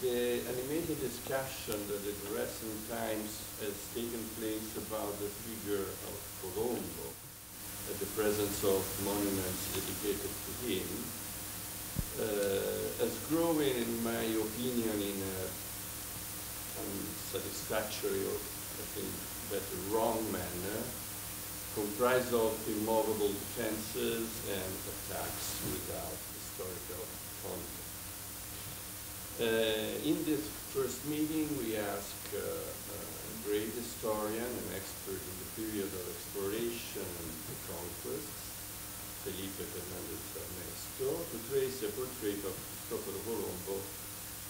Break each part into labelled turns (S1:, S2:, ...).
S1: The animated discussion that in recent times has taken place about the figure of Colombo, the presence of monuments dedicated to him, has grown, in my opinion, in a unsatisfactory, or I think better wrong manner, comprised of immovable defenses and attacks without historical context. In this first meeting, we asked a great historian, an expert in the period of exploration and the conquests, Felipe Fernandez-Armesto, to trace a portrait of Cristoforo Colombo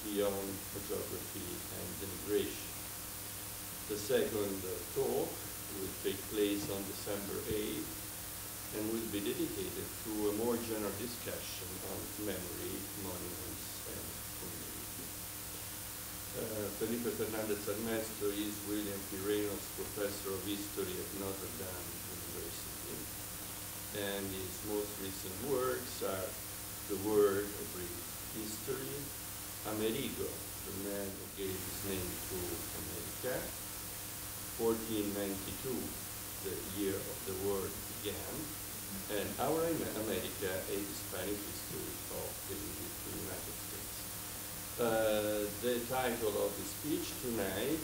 S1: beyond geography and immigration. The second talk will take place on December 8th and will be dedicated to a more general discussion on memory, monuments, and community. Felipe Fernandez-Armesto is William P. Reynolds Professor of History at Notre Dame University, and his most recent works are The Word, A Brief History, Amerigo, the man who gave his name to America, 1492, the year of the word began, and Our America, a Hispanic history of the United States. The title of the speech tonight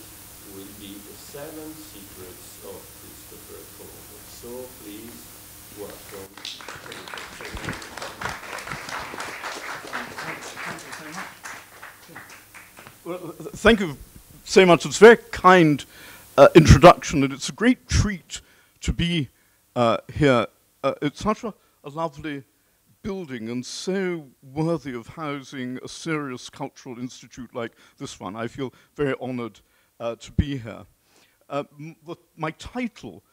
S1: will be The Seven Secrets of Cristoforo Colombo. So please welcome.
S2: Well, thank you so much. It's a very kind introduction, and it's a great treat to be here. It's such a lovely building and so worthy of housing a serious cultural institute like this one. I feel very honored to be here. My title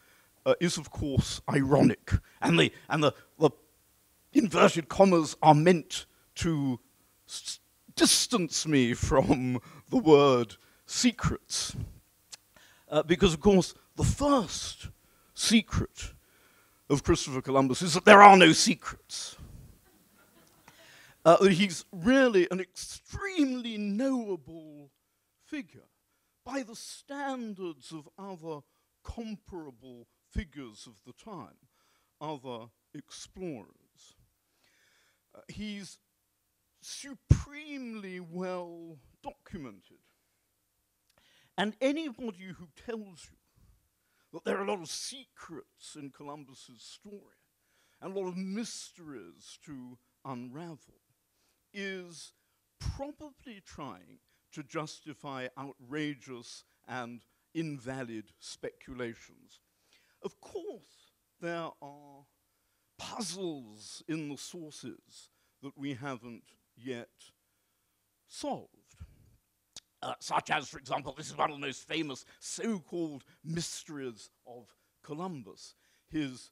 S2: is, of course, ironic, and the inverted commas are meant to distance me from the word secrets. Because, of course, the first secret of Cristoforo Columbus is that there are no secrets. He's really an extremely knowable figure by the standards of other comparable figures of the time, other explorers. He's supremely well documented. And anybody who tells you that there are a lot of secrets in Columbus's story and a lot of mysteries to unravel is probably trying to justify outrageous and invalid speculations. Of course, there are puzzles in the sources that we haven't yet solved. Such as, for example, this is one of the most famous so-called mysteries of Columbus, his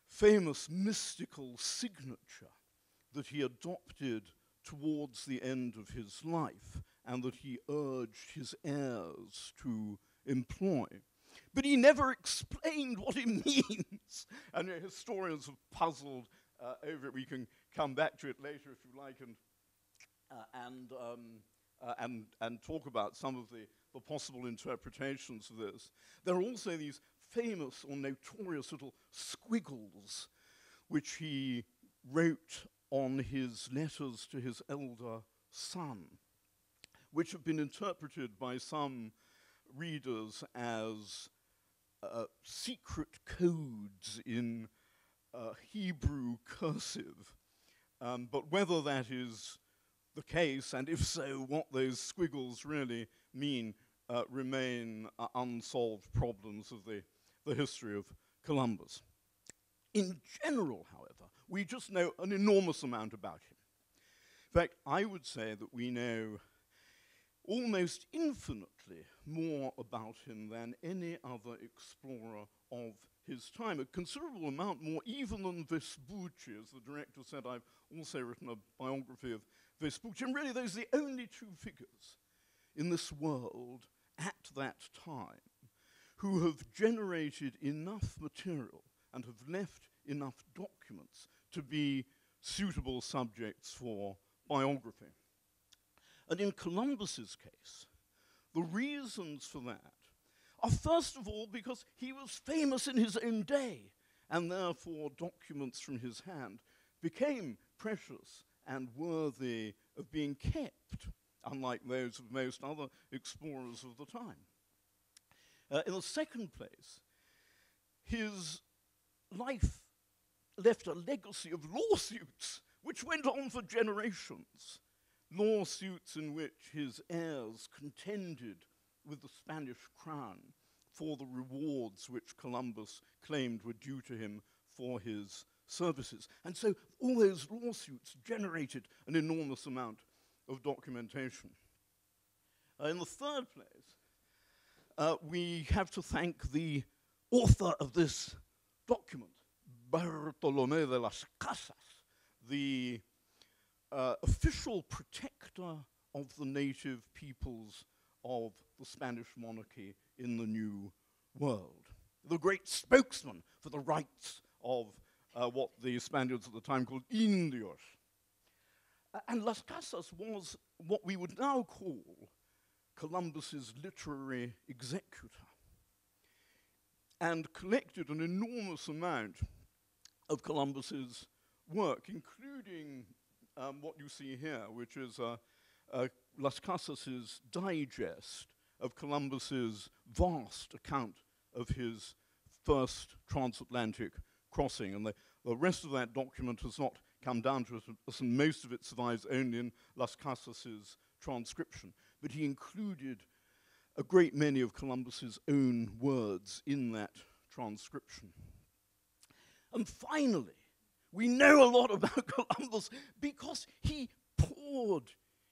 S2: famous mystical signature that he adopted towards the end of his life and that he urged his heirs to employ. But he never explained what it means, and historians have puzzled over it. We can come back to it later if you like, and talk about some of the possible interpretations of this. There are also these famous or notorious little squiggles which he wrote on his letters to his elder son, which have been interpreted by some readers as secret codes in Hebrew cursive. But whether that is the case, and if so, what those squiggles really mean, remain unsolved problems of the history of Columbus. In general, however, we just know an enormous amount about him. In fact, I would say that we know almost infinitely more about him than any other explorer of his time, a considerable amount more even than Vespucci. As the director said, I've also written a biography of Vespucci, and really those are the only two figures in this world at that time who have generated enough material and have left enough documents to be suitable subjects for biography. And in Columbus's case, the reasons for that are first of all because he was famous in his own day, and therefore documents from his hand became precious and worthy of being kept, unlike those of most other explorers of the time. In the second place, his life left a legacy of lawsuits which went on for generations, lawsuits in which his heirs contended with the Spanish crown for the rewards which Columbus claimed were due to him for his services. And so all those lawsuits generated an enormous amount of documentation. In the third place, we have to thank the author of this document, Bartolomé de las Casas, the official protector of the native peoples of the Spanish monarchy in the New World, the great spokesman for the rights of what the Spaniards at the time called Indios. And Las Casas was what we would now call Columbus's literary executor, and collected an enormous amount of Columbus's work, including what you see here, which is Las Casas's digest of Columbus's vast account of his first transatlantic crossing. And the rest of that document has not come down to us, and most of it survives only in Las Casas's transcription. But he included a great many of Columbus's own words in that transcription. And finally, we know a lot about Columbus because he poured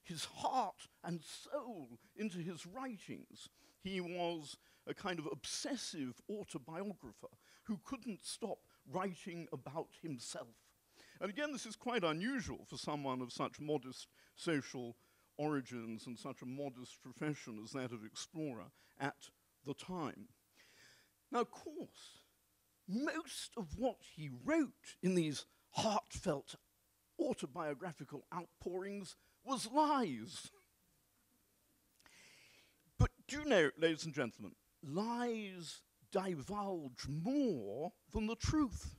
S2: his heart and soul into his writings. He was a kind of obsessive autobiographer who couldn't stop writing about himself. And again, this is quite unusual for someone of such modest social origins and such a modest profession as that of explorer at the time. Now, of course, most of what he wrote in these heartfelt autobiographical outpourings was lies. But do you know, ladies and gentlemen, lies divulge more than the truth.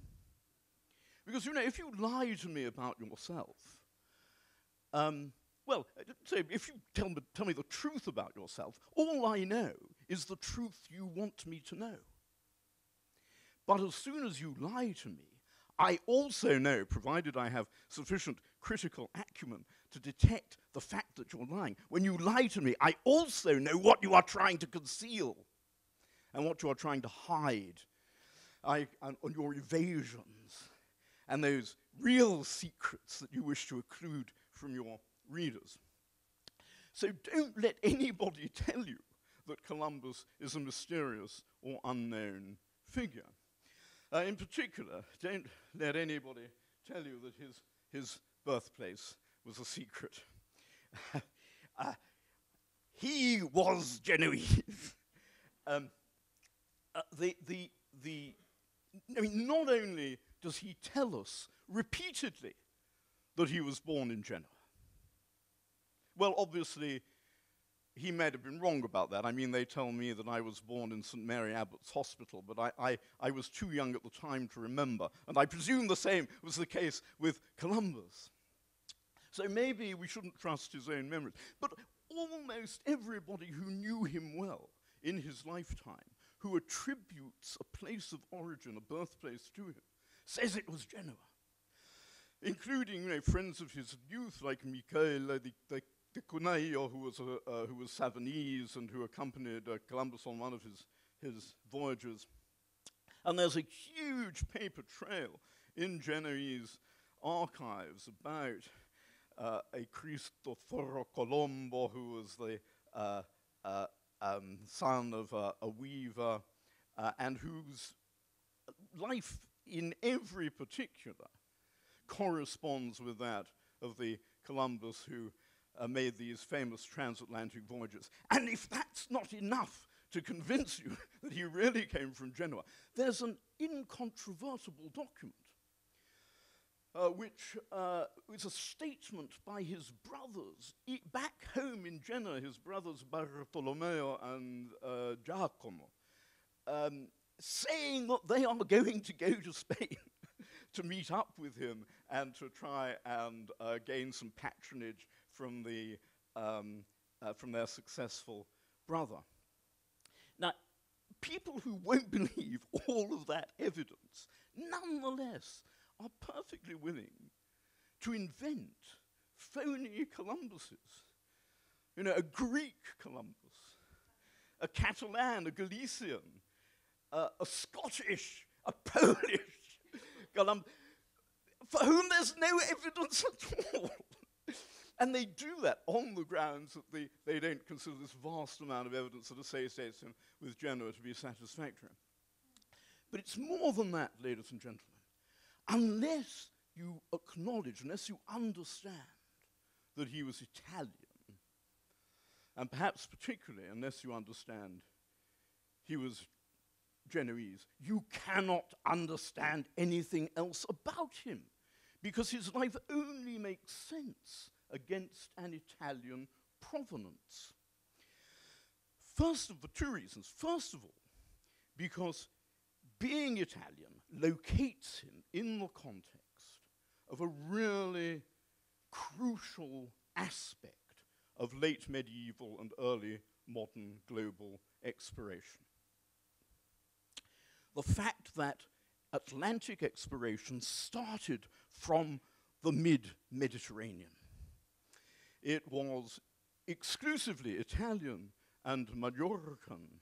S2: Because, you know, if you lie to me about yourself, well, say if you tell me the truth about yourself, all I know is the truth you want me to know. But as soon as you lie to me, I also know, provided I have sufficient critical acumen to detect the fact that you're lying, when you lie to me, I also know what you are trying to conceal and what you are trying to hide, and your evasions and those real secrets that you wish to occlude from your readers. So don't let anybody tell you that Columbus is a mysterious or unknown figure. In particular, don't let anybody tell you that his birthplace was a secret. He was Genoese. I mean, not only does he tell us repeatedly that he was born in Genoa. Well, obviously, he may have been wrong about that. I mean, they tell me that I was born in St. Mary Abbott's Hospital, but I was too young at the time to remember, and I presume the same was the case with Columbus. So maybe we shouldn't trust his own memories. But almost everybody who knew him well in his lifetime, who attributes a place of origin, a birthplace to him, says it was Genoa, including, you know, friends of his youth like Michele de Cuneio, who was Savanese and who accompanied Columbus on one of his voyages. And there's a huge paper trail in Genoese archives about a Cristoforo Colombo, who was the son of a weaver, and whose life in every particular corresponds with that of the Columbus who made these famous transatlantic voyages. And if that's not enough to convince you that he really came from Genoa, there's an incontrovertible document which is a statement by his brothers. Back home in Genoa, his brothers Bartolomeo and Giacomo, saying that they are going to go to Spain to meet up with him and to try and gain some patronage from their successful brother. Now, people who won't believe all of that evidence, nonetheless, are perfectly willing to invent phony Columbuses. You know, a Greek Columbus, a Catalan, a Galician, a Scottish, a Polish Columbus, for whom there's no evidence at all. And they do that on the grounds that they don't consider this vast amount of evidence that associates him with Genoa to be satisfactory. But it's more than that, ladies and gentlemen. Unless you acknowledge, unless you understand that he was Italian, and perhaps particularly unless you understand he was Genoese, you cannot understand anything else about him, because his life only makes sense against an Italian provenance. First of the two reasons. First of all, because being Italian locates him in the context of a really crucial aspect of late medieval and early modern global exploration. The fact that Atlantic exploration started from the mid-Mediterranean. It was exclusively Italian and Majorcan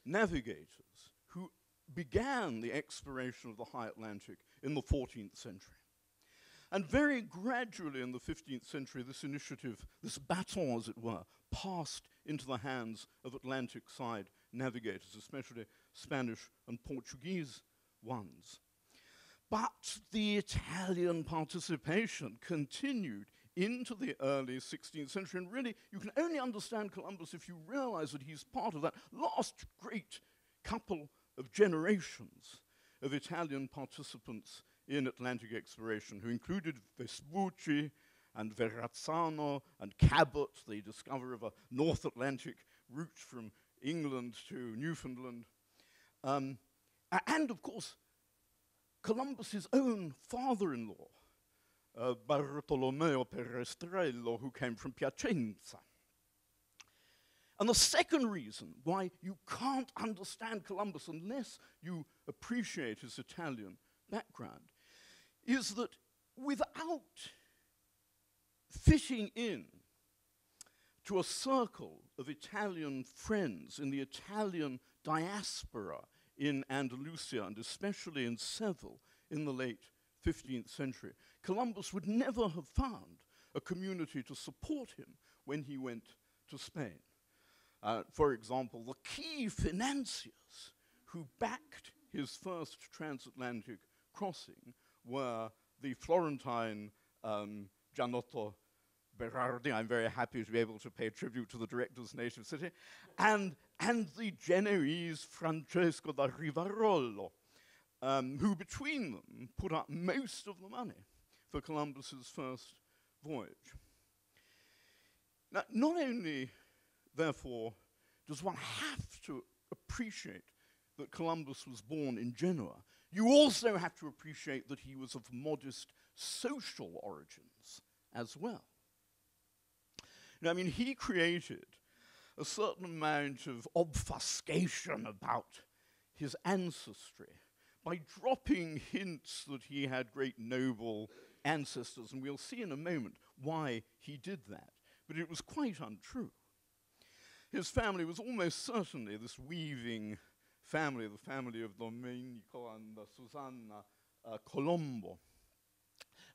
S2: navigators who began the exploration of the high Atlantic in the 14th century. And very gradually in the 15th century, this initiative, this baton, as it were, passed into the hands of Atlantic-side navigators, especially Spanish and Portuguese ones. But the Italian participation continued into the early 16th century, and really, you can only understand Columbus if you realize that he's part of that last great couple of generations of Italian participants in Atlantic exploration, who included Vespucci and Verrazzano and Cabot, the discoverer of a North Atlantic route from England to Newfoundland. And of course, Columbus's own father-in-law, Bartolomeo Perestrello, who came from Piacenza. And the second reason why you can't understand Columbus unless you appreciate his Italian background is that without fitting in to a circle of Italian friends in the Italian diaspora in Andalusia, and especially in Seville in the late 15th century, Columbus would never have found a community to support him when he went to Spain. For example, the key financiers who backed his first transatlantic crossing were the Florentine Gianotto Berardi. I'm very happy to be able to pay tribute to the director's native city, and the Genoese Francesco da Rivarolo, who between them put up most of the money for Columbus's first voyage. Now, not only, therefore, does one have to appreciate that Columbus was born in Genoa, you also have to appreciate that he was of modest social origins as well. Now, I mean, he created a certain amount of obfuscation about his ancestry by dropping hints that he had great noble ancestors, and we'll see in a moment why he did that. But it was quite untrue. His family was almost certainly this weaving family, the family of Domenico and Susanna Colombo.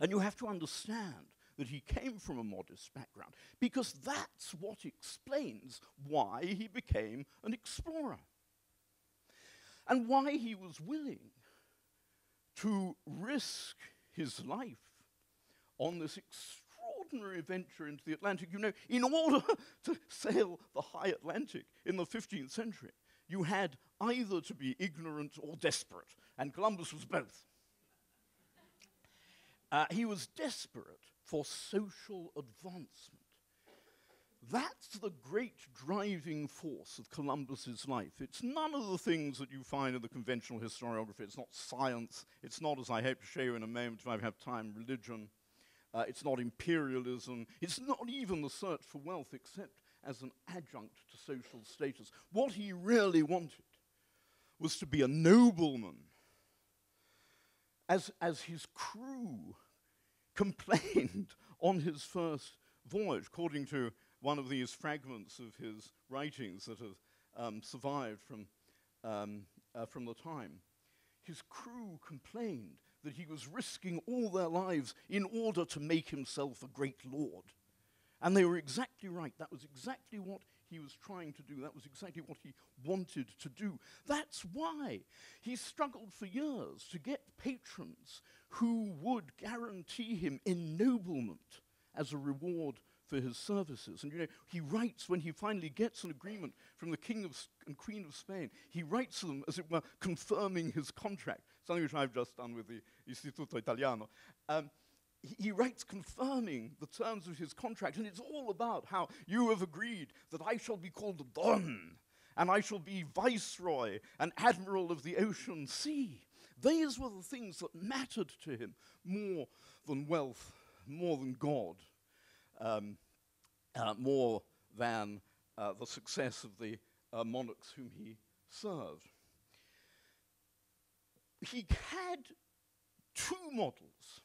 S2: And you have to understand that he came from a modest background, because that's what explains why he became an explorer and why he was willing to risk his life on this extraordinary venture into the Atlantic. You know, in order to sail the high Atlantic in the 15th century, you had either to be ignorant or desperate, and Columbus was both. He was desperate for social advancement. That's the great driving force of Columbus's life. It's none of the things that you find in the conventional historiography. It's not science. It's not, as I hope to show you in a moment if I have time, religion. It's not imperialism. It's not even the search for wealth, except as an adjunct to social status. What he really wanted was to be a nobleman. As his crew complained on his first voyage, according to one of these fragments of his writings that have survived from the time, his crew complained that he was risking all their lives in order to make himself a great lord. And they were exactly right. That was exactly what he was trying to do. That was exactly what he wanted to do. That's why he struggled for years to get patrons who would guarantee him ennoblement as a reward for his services. And you know, he writes, when he finally gets an agreement from the King and Queen of Spain, he writes to them, as it were, confirming his contract, something which I've just done with the Istituto Italiano. He writes confirming the terms of his contract, and it's all about how you have agreed that I shall be called Don, and I shall be Viceroy and Admiral of the Ocean Sea. These were the things that mattered to him more than wealth, more than God, more than the success of the monarchs whom he served. He had two models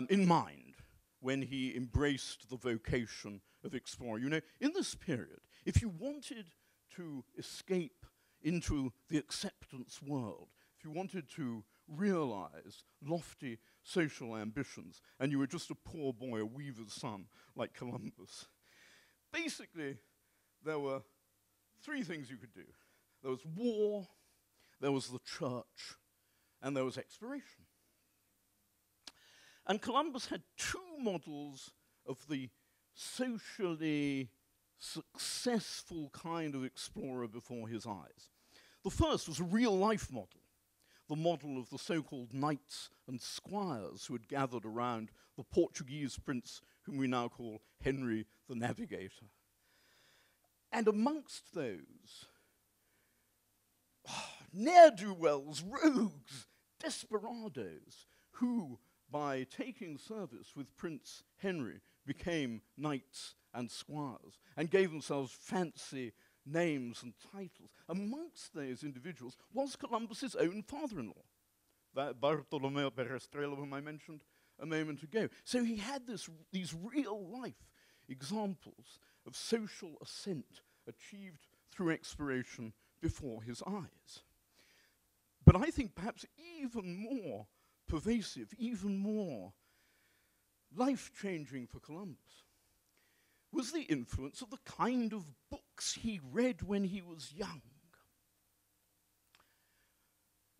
S2: in mind when he embraced the vocation of explorer. You know, in this period, if you wanted to escape into the acceptance world, if you wanted to realize lofty social ambitions, and you were just a poor boy, a weaver's son, like Columbus, basically there were three things you could do. There was war, there was the church, and there was exploration. And Columbus had two models of the socially successful kind of explorer before his eyes. The first was a real-life model, the model of the so-called knights and squires who had gathered around the Portuguese prince whom we now call Henry the Navigator. And amongst those, ne'er-do-wells, rogues, desperados, who, by taking service with Prince Henry, became knights and squires and gave themselves fancy names and titles. Amongst those individuals was Columbus's own father-in-law, that Bartolomeo Perestrello, whom I mentioned a moment ago. So he had these real-life examples of social ascent achieved through exploration before his eyes. But I think perhaps even more pervasive, even more life-changing for Columbus was the influence of the kind of books he read when he was young.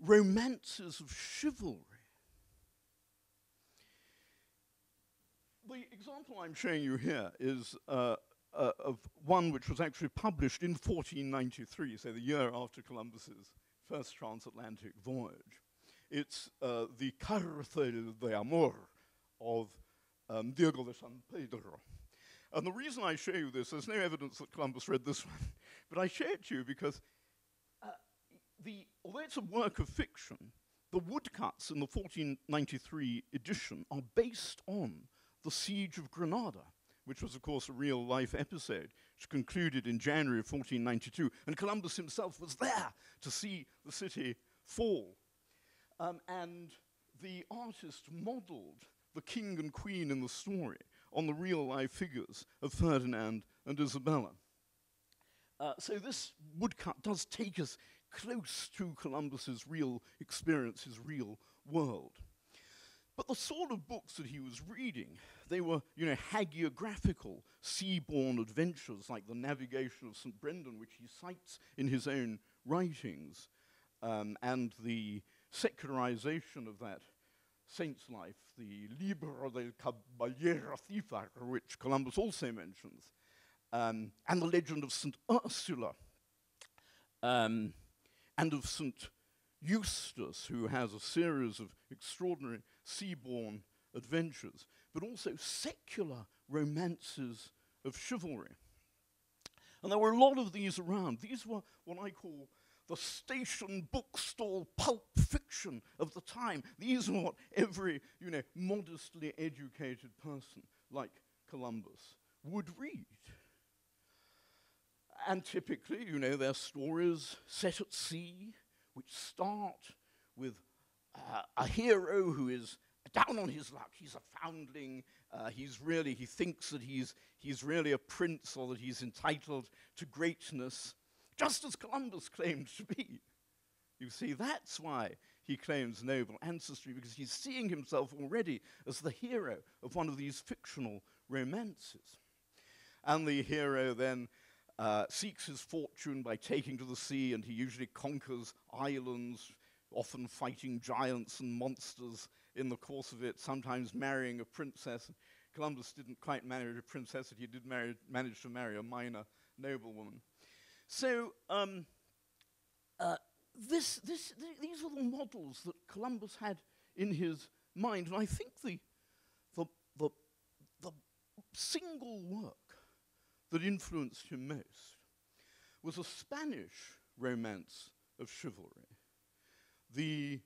S2: Romances of chivalry. The example I'm showing you here is of one which was actually published in 1493, so the year after Columbus's first transatlantic voyage. It's the Cárcel de Amor of Diego de San Pedro. And the reason I show you this, there's no evidence that Columbus read this one, but I show it to you because although it's a work of fiction, the woodcuts in the 1493 edition are based on the siege of Granada, which was, of course, a real-life episode, which concluded in January of 1492, and Columbus himself was there to see the city fall. And the artist modeled the king and queen in the story on the real-life figures of Ferdinand and Isabella. So this woodcut does take us close to Columbus's real experience, his real world. But the sort of books that he was reading, they were, hagiographical, sea-borne adventures like the Navigation of St. Brendan, which he cites in his own writings, and the secularization of that saint's life, the Libro del Caballero Cífar, which Columbus also mentions, and the legend of St. Ursula, and of St. Eustace, who has a series of extraordinary sea-borne adventures, but also secular romances of chivalry. And there were a lot of these around. These were what I call the station bookstall pulp fiction of the time. These are what every, modestly educated person like Columbus would read. And typically, they're stories set at sea, which start with a hero who is down on his luck. He's a foundling. He thinks that he's really a prince, or that he's entitled to greatness, just as Columbus claimed to be. You see, that's why he claims noble ancestry, because he's seeing himself already as the hero of one of these fictional romances. And the hero then seeks his fortune by taking to the sea, and he usually conquers islands, often fighting giants and monsters in the course of it, sometimes marrying a princess. Columbus didn't quite marry a princess, he did manage to marry a minor noblewoman. So these are the models that Columbus had in his mind, and I think the single work that influenced him most was a Spanish romance of chivalry, the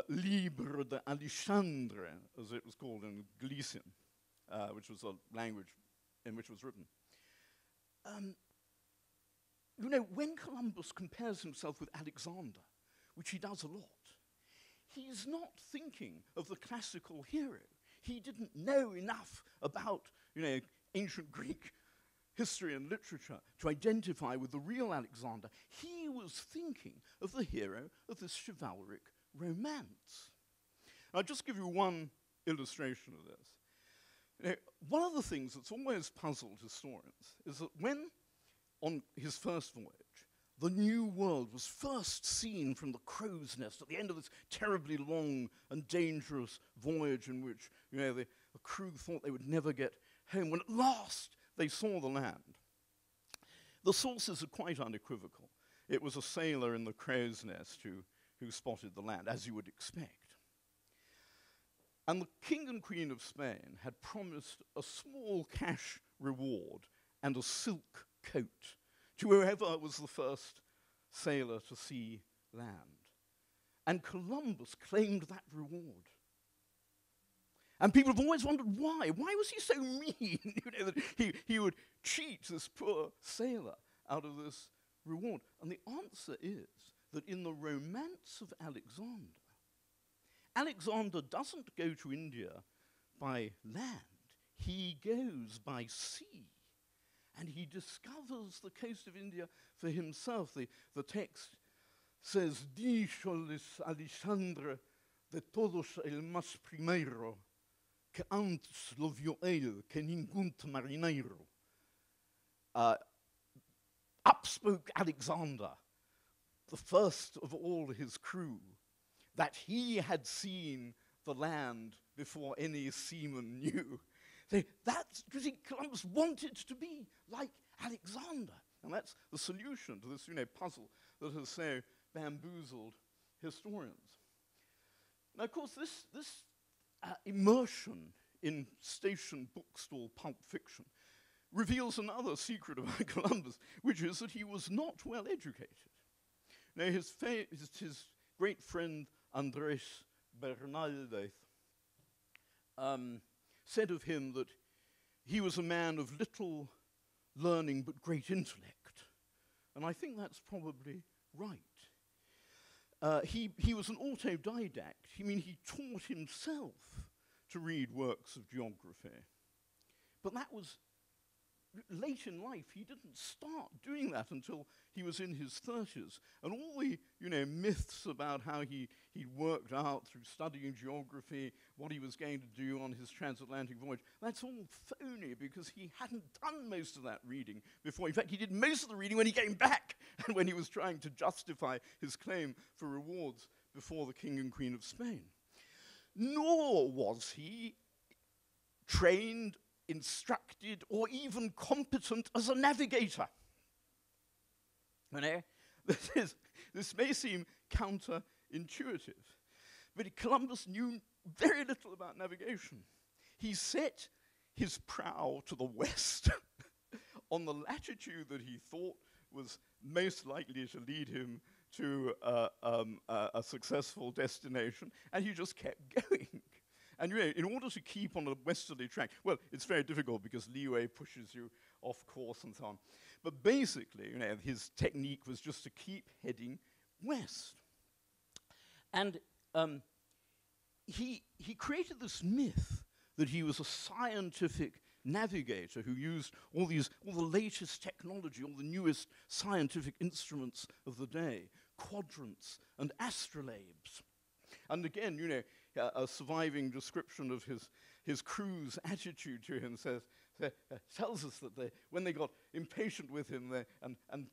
S2: Libro de Alexandre, as it was called in Galician, which was a language in which it was written. When Columbus compares himself with Alexander, which he does a lot, he's not thinking of the classical hero. He didn't know enough about, ancient Greek history and literature to identify with the real Alexander. He was thinking of the hero of this chivalric romance. I'll just give you one illustration of this. One of the things that's always puzzled historians is that when, on his first voyage, the New World was first seen from the crow's nest at the end of this terribly long and dangerous voyage in which the crew thought they would never get home, when at last they saw the land, the sources are quite unequivocal. It was a sailor in the crow's nest who spotted the land, as you would expect. And the King and Queen of Spain had promised a small cash reward and a silk coat to whoever was the first sailor to see land. And Columbus claimed that reward. And people have always wondered why. Why was he so mean, that he would cheat this poor sailor out of this reward? And the answer is that in the romance of Alexander, Alexander doesn't go to India by land. He goes by sea. And he discovers the coast of India for himself. The text says, "Díjoles Alexandre de todos el más primero, que antes lo vio él, que ningún marinero." Up spoke Alexander, the first of all his crew, that he had seen the land before any seaman knew. So that's because Columbus wanted to be like Alexander. And that's the solution to this puzzle that has so bamboozled historians. Now, of course, this immersion in station bookstall pulp fiction reveals another secret about Columbus, which is that he was not well educated. Now, his great friend Andrés Bernaldez said of him that he was a man of little learning but great intellect. And I think that's probably right. He was an autodidact. He taught himself to read works of geography. But that was late in life, he didn't start doing that until he was in his 30s. And all the, myths about how he'd worked out through studying geography what he was going to do on his transatlantic voyage, that's all phony because he hadn't done most of that reading before. In fact, he did most of the reading when he came back and when he was trying to justify his claim for rewards before the King and Queen of Spain. Nor was he trained, instructed, or even competent as a navigator. This may seem counterintuitive, but Columbus knew very little about navigation. He set his prow to the west on the latitude that he thought was most likely to lead him to a successful destination, and he just kept going. And in order to keep on a westerly track, well, it's very difficult because leeway pushes you off course and so on. But basically, his technique was just to keep heading west. And he created this myth that he was a scientific navigator who used all the latest technology, all the newest scientific instruments of the day, quadrants and astrolabes. And again, a surviving description of his crew's attitude to him tells us that when they got impatient with him and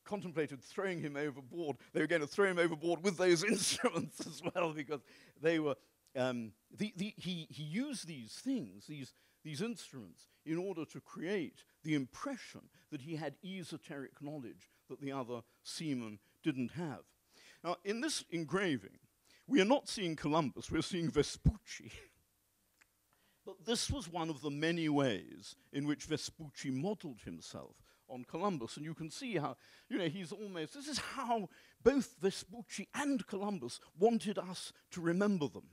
S2: contemplated throwing him overboard, they were going to throw him overboard with those instruments as well, because they were he used these things, these instruments, in order to create the impression that he had esoteric knowledge that the other seamen didn't have. Now, in this engraving, we are not seeing Columbus, we're seeing Vespucci. But this was one of the many ways in which Vespucci modeled himself on Columbus. And you can see how, this is how both Vespucci and Columbus wanted us to remember them.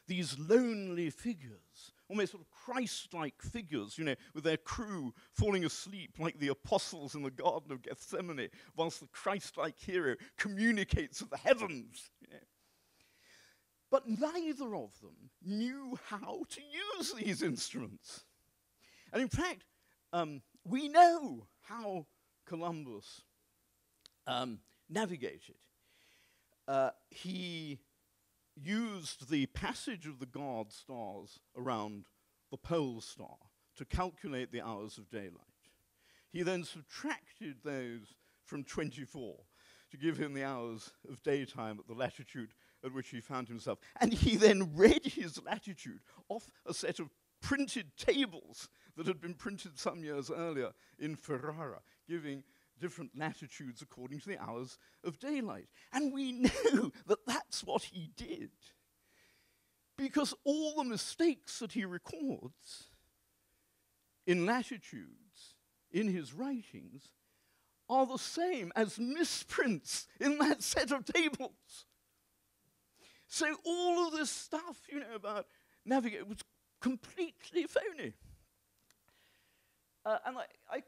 S2: These lonely figures, almost sort of Christ-like figures, with their crew falling asleep like the apostles in the Garden of Gethsemane, whilst the Christ-like hero communicates with the heavens. But neither of them knew how to use these instruments. And in fact, we know how Columbus navigated. He used the passage of the guard stars around the pole star to calculate the hours of daylight. He then subtracted those from 24 to give him the hours of daytime at the latitude at which he found himself. And he then read his latitude off a set of printed tables that had been printed some years earlier in Ferrara, giving different latitudes according to the hours of daylight. And we know that that's what he did, because all the mistakes that he records in latitudes in his writings are the same as misprints in that set of tables. So all of this stuff, about navigating was completely phony. And I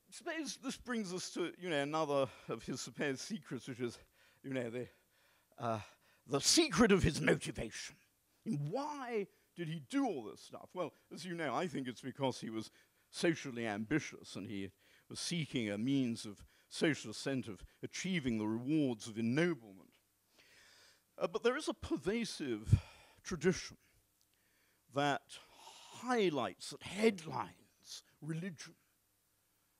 S2: suppose this brings us to, another of his supposed secrets, which is, the secret of his motivation. Why did he do all this stuff? Well, as you know, I think it's because he was socially ambitious and he was seeking a means of social ascent, of achieving the rewards of ennoblement. But there is a pervasive tradition that highlights, that headlines religion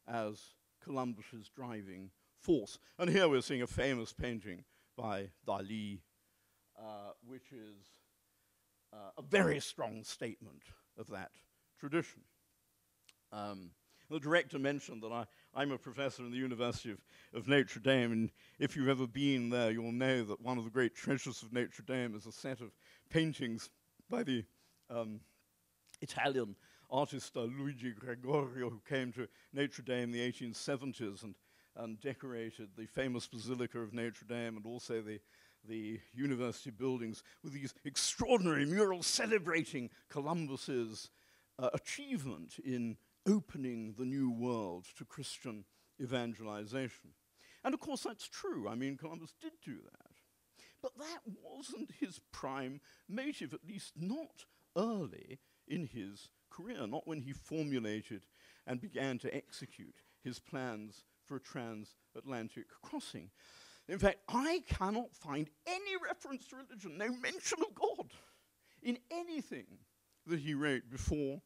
S2: as Columbus's driving force. And here we're seeing a famous painting by Dali, which is a very strong statement of that tradition. The director mentioned that I'm a professor in the University of Notre Dame, and if you've ever been there, you'll know that one of the great treasures of Notre Dame is a set of paintings by the Italian artist Luigi Gregorio, who came to Notre Dame in the 1870s and decorated the famous Basilica of Notre Dame and also the university buildings with these extraordinary murals celebrating Columbus's achievement in opening the New World to Christian evangelization. And of course that's true. I mean, Columbus did do that. But that wasn't his prime motive, at least not early in his career, not when he formulated and began to execute his plans for a transatlantic crossing. In fact, I cannot find any reference to religion, no mention of God, in anything that he wrote before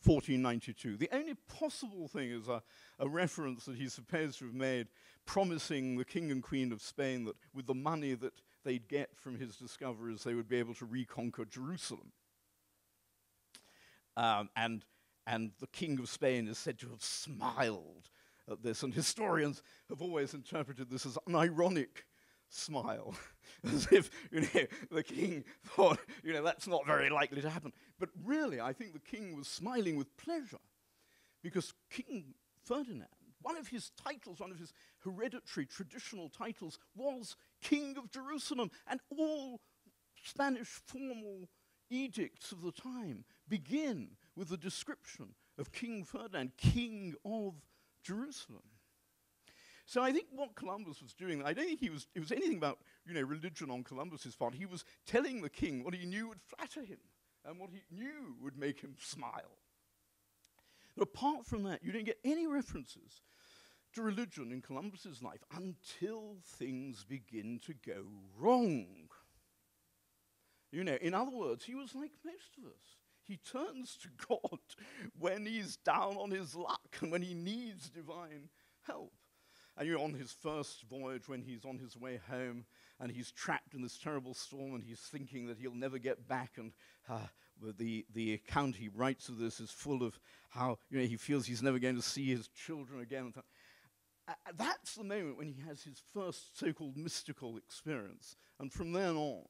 S2: 1492. The only possible thing is a reference that he's supposed to have made promising the king and queen of Spain that with the money that they'd get from his discoveries, they would be able to reconquer Jerusalem. And the king of Spain is said to have smiled at this, and historians have always interpreted this as an ironic smile, as if the king thought, that's not very likely to happen. But really, I think the king was smiling with pleasure, because King Ferdinand, one of his titles, one of his hereditary traditional titles, was King of Jerusalem, and all Spanish formal edicts of the time begin with a description of King Ferdinand, King of Jerusalem. So I think what Columbus was doing, I don't think it was anything about religion on Columbus's part. He was telling the king what he knew would flatter him and what he knew would make him smile. But apart from that, you don't get any references to religion in Columbus's life until things begin to go wrong. In other words, he was like most of us. He turns to God when he's down on his luck and when he needs divine help. And on his first voyage, when he's on his way home and he's trapped in this terrible storm and he's thinking that he'll never get back, and the account he writes of this is full of how he feels he's never going to see his children again. That's the moment when he has his first so-called mystical experience. And from then on,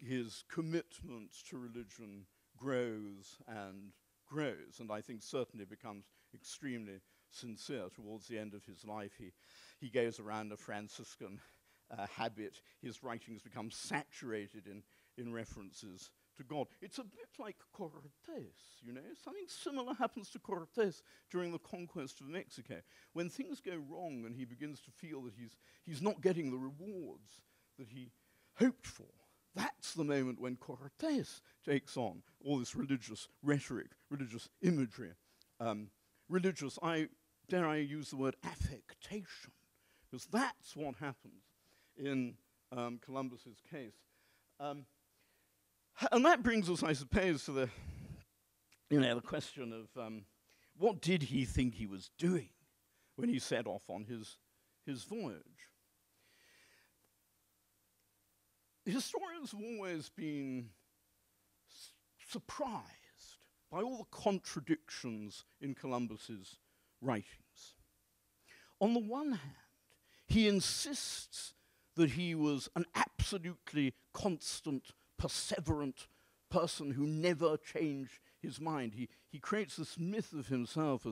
S2: his commitment to religion grows and grows, and I think certainly becomes extremely sincere towards the end of his life. He goes around a Franciscan habit. His writings become saturated in references to God. It's a bit like Cortés, Something similar happens to Cortés during the conquest of Mexico. When things go wrong and he begins to feel that he's not getting the rewards that he hoped for, that's the moment when Cortés takes on all this religious rhetoric, religious imagery, dare I use the word affectation, because that's what happens in Columbus's case. And that brings us, I suppose, to the question of what did he think he was doing when he set off on his voyage? Historians have always been surprised by all the contradictions in Columbus's writings. On the one hand, he insists that he was an absolutely constant, perseverant person who never changed his mind. He creates this myth of himself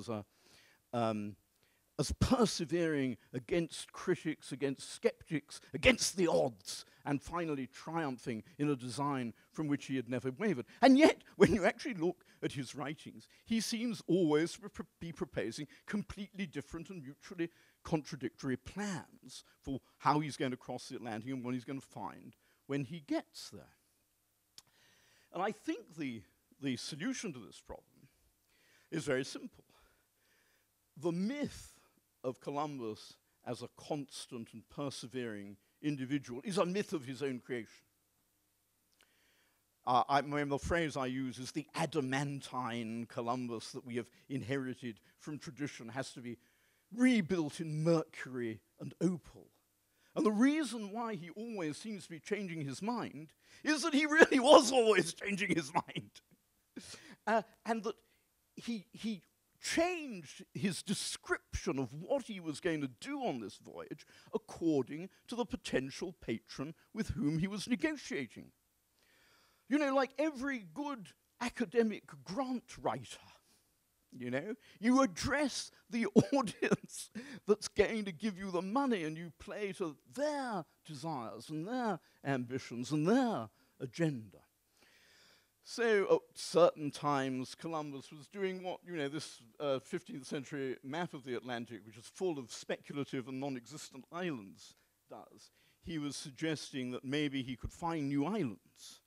S2: as persevering against critics, against skeptics, against the odds, and finally triumphing in a design from which he had never wavered. And yet, when you actually look at his writings, he seems always to be proposing completely different and mutually contradictory plans for how he's going to cross the Atlantic and what he's going to find when he gets there. And I think the solution to this problem is very simple. The myth of Columbus as a constant and persevering individual is a myth of his own creation. The phrase I use is the adamantine Columbus that we have inherited from tradition has to be rebuilt in mercury and opal. And the reason why he always seems to be changing his mind is that he really was always changing his mind. And that he changed his description of what he was going to do on this voyage according to the potential patron with whom he was negotiating. Like every good academic grant writer, you address the audience that's going to give you the money, and you play to their desires and their ambitions and their agenda. So at certain times, Columbus was doing what, this 15th century map of the Atlantic, which is full of speculative and non-existent islands, does. He was suggesting that maybe he could find new islands,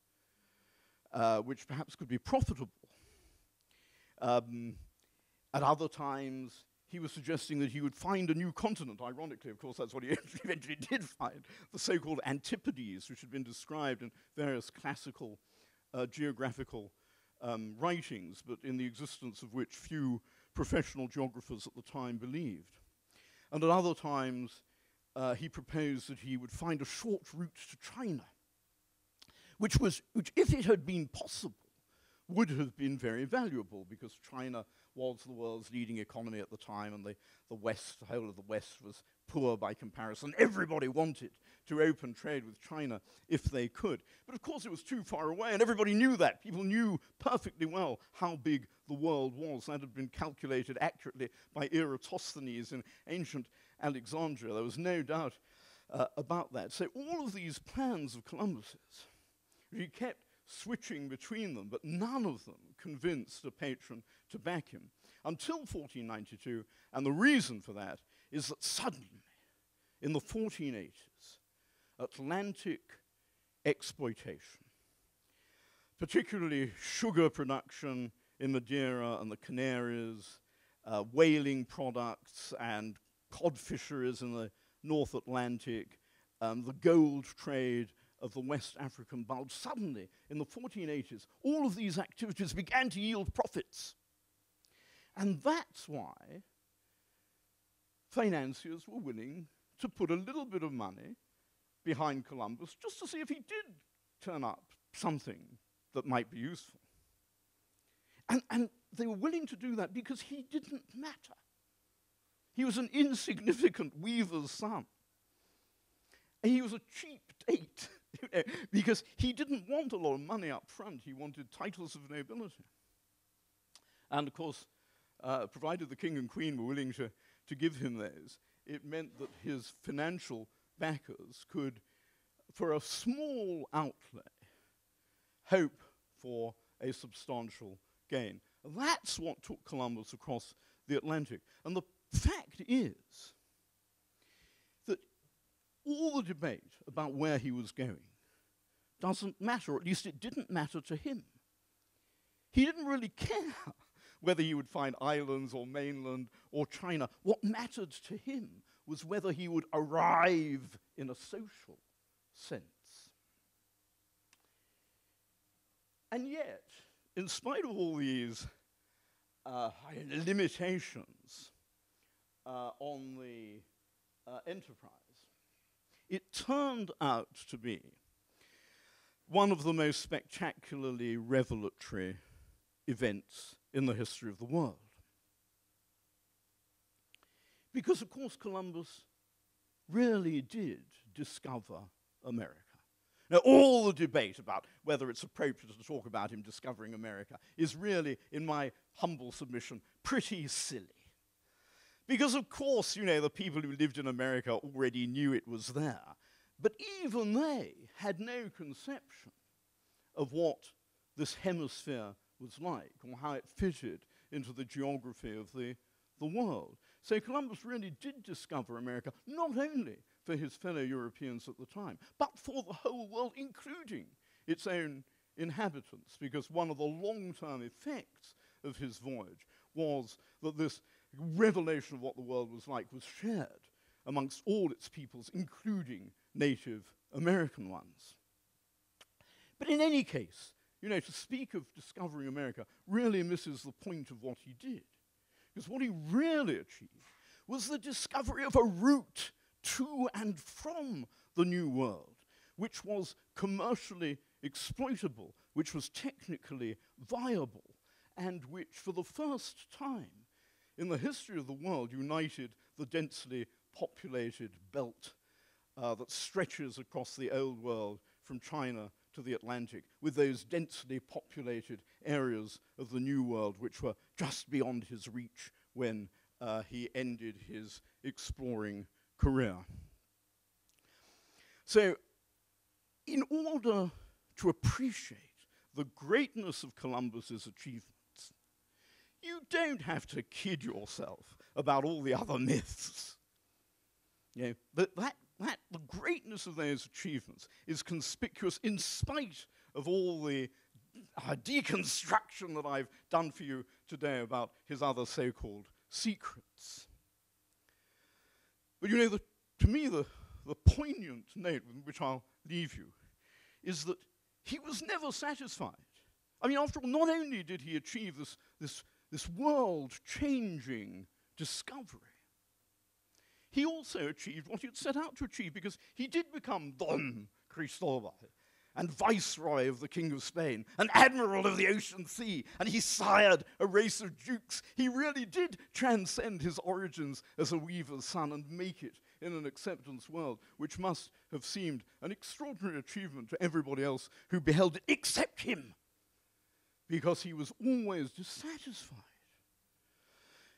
S2: which perhaps could be profitable. At other times, he was suggesting that he would find a new continent. Ironically, of course, that's what he eventually did find, the so-called Antipodes, which had been described in various classical geographical writings, but in the existence of which few professional geographers at the time believed. And at other times, he proposed that he would find a short route to China, which, if it had been possible, would have been very valuable, because China was the world's leading economy at the time, and the whole of the West was poor by comparison. Everybody wanted to open trade with China if they could. But of course it was too far away, and everybody knew that. People knew perfectly well how big the world was. That had been calculated accurately by Eratosthenes in ancient Alexandria. There was no doubt about that. So all of these plans of Columbus's, he kept switching between them, but none of them convinced a patron to back him until 1492, and the reason for that is that suddenly, in the 1480s, Atlantic exploitation, particularly sugar production in Madeira and the Canaries, whaling products and cod fisheries in the North Atlantic, the gold trade of the West African bulge, suddenly, in the 1480s, all of these activities began to yield profits. And that's why financiers were willing to put a little bit of money behind Columbus just to see if he did turn up something that might be useful. And they were willing to do that because he didn't matter. He was an insignificant weaver's son. And he was a cheap date. Because he didn't want a lot of money up front. He wanted titles of nobility. And of course, provided the king and queen were willing to give him those, it meant that his financial backers could, for a small outlay, hope for a substantial gain. And that's what took Columbus across the Atlantic. And the fact is that all the debate about where he was going doesn't matter, or at least it didn't matter to him. He didn't really care whether he would find islands or mainland or China. What mattered to him was whether he would arrive in a social sense. And yet, in spite of all these limitations on the enterprise, it turned out to be one of the most spectacularly revelatory events in the history of the world. Because, of course, Columbus really did discover America. Now, all the debate about whether it's appropriate to talk about him discovering America is really, in my humble submission, pretty silly. Because, of course, you know, the people who lived in America already knew it was there. But even they had no conception of what this hemisphere was like, or how it fitted into the geography of the world. So Columbus really did discover America, not only for his fellow Europeans at the time, but for the whole world, including its own inhabitants, because one of the long-term effects of his voyage was that this revelation of what the world was like was shared amongst all its peoples, including Native American ones. But in any case, you know, to speak of discovering America really misses the point of what he did. Because what he really achieved was the discovery of a route to and from the New World, which was commercially exploitable, which was technically viable, and which, for the first time in the history of the world, united the densely populated belt that stretches across the old world from China to the Atlantic, with those densely populated areas of the New World which were just beyond his reach when he ended his exploring career. So, in order to appreciate the greatness of Columbus's achievements, you don't have to kid yourself about all the other myths. You know, the greatness of those achievements is conspicuous in spite of all the deconstruction that I've done for you today about his other so-called secrets. But you know, to me, the poignant note with which I'll leave you is that he was never satisfied. I mean, after all, not only did he achieve this world-changing discovery, he also achieved what he had set out to achieve, because he did become Don Cristobal, and viceroy of the King of Spain, and admiral of the ocean sea, and he sired a race of dukes. He really did transcend his origins as a weaver's son and make it in an acceptance world, which must have seemed an extraordinary achievement to everybody else who beheld it, except him, because he was always dissatisfied.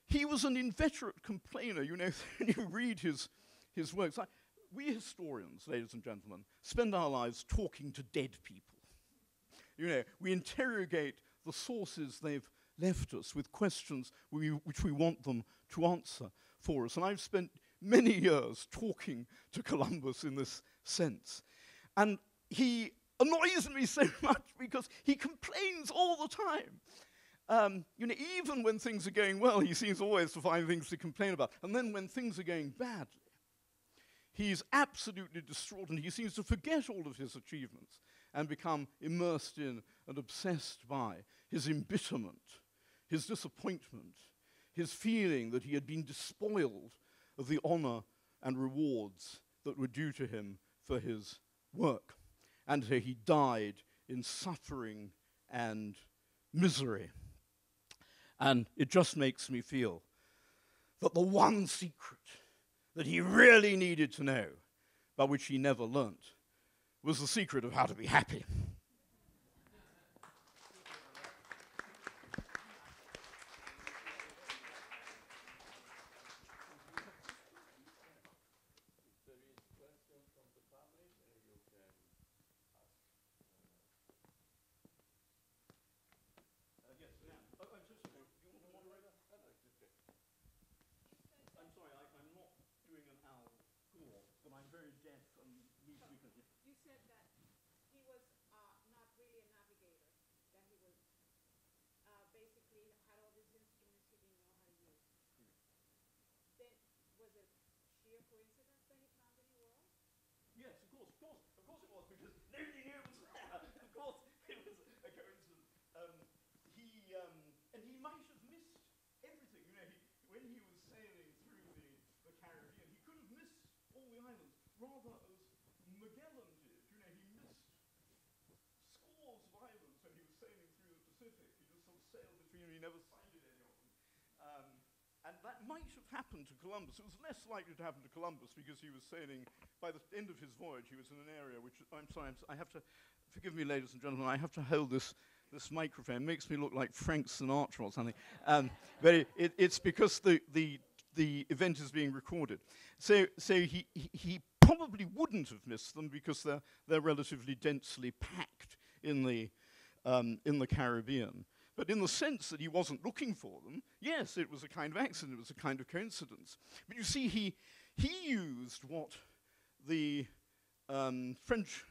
S2: He was an inveterate complainer. You know, when you read his works, we historians, ladies and gentlemen, spend our lives talking to dead people. You know, we interrogate the sources they've left us with questions which we want them to answer for us. And I've spent many years talking to Columbus in this sense. And he annoys me so much because he complains all the time. You know, even when things are going well, he seems always to find things to complain about. And then when things are going badly, he's absolutely distraught, and he seems to forget all of his achievements and become immersed in and obsessed by his embitterment, his disappointment, his feeling that he had been despoiled of the honor and rewards that were due to him for his work. And so he died in suffering and misery. And it just makes me feel that the one secret that he really needed to know, but which he never learnt, was the secret of how to be happy.
S3: You said that he was not really a navigator, that he was basically had all these instruments he didn't know how to use. Then, was it sheer coincidence that he found the New World?
S2: Yes, of course it was, because nobody knew it was there. Of course it was a coincidence. And he might have missed everything. You know, when he was sailing through the Caribbean, he could have missed all the islands, rather as Magellan did. You know, he missed scores of islands when he was sailing through the Pacific. He just sort of sailed between them, he never sighted any of them. And that might have happened to Columbus. It was less likely to happen to Columbus because he was sailing, by the end of his voyage, he was in an area which, I'm sorry, I have to, forgive me, ladies and gentlemen, I have to hold this microphone. It makes me look like Frank Sinatra or something. But it's because the event is being recorded. So he probably wouldn't have missed them because they're relatively densely packed in the Caribbean. But in the sense that he wasn't looking for them, yes, it was a kind of accident, it was a kind of coincidence. But you see, he used what the French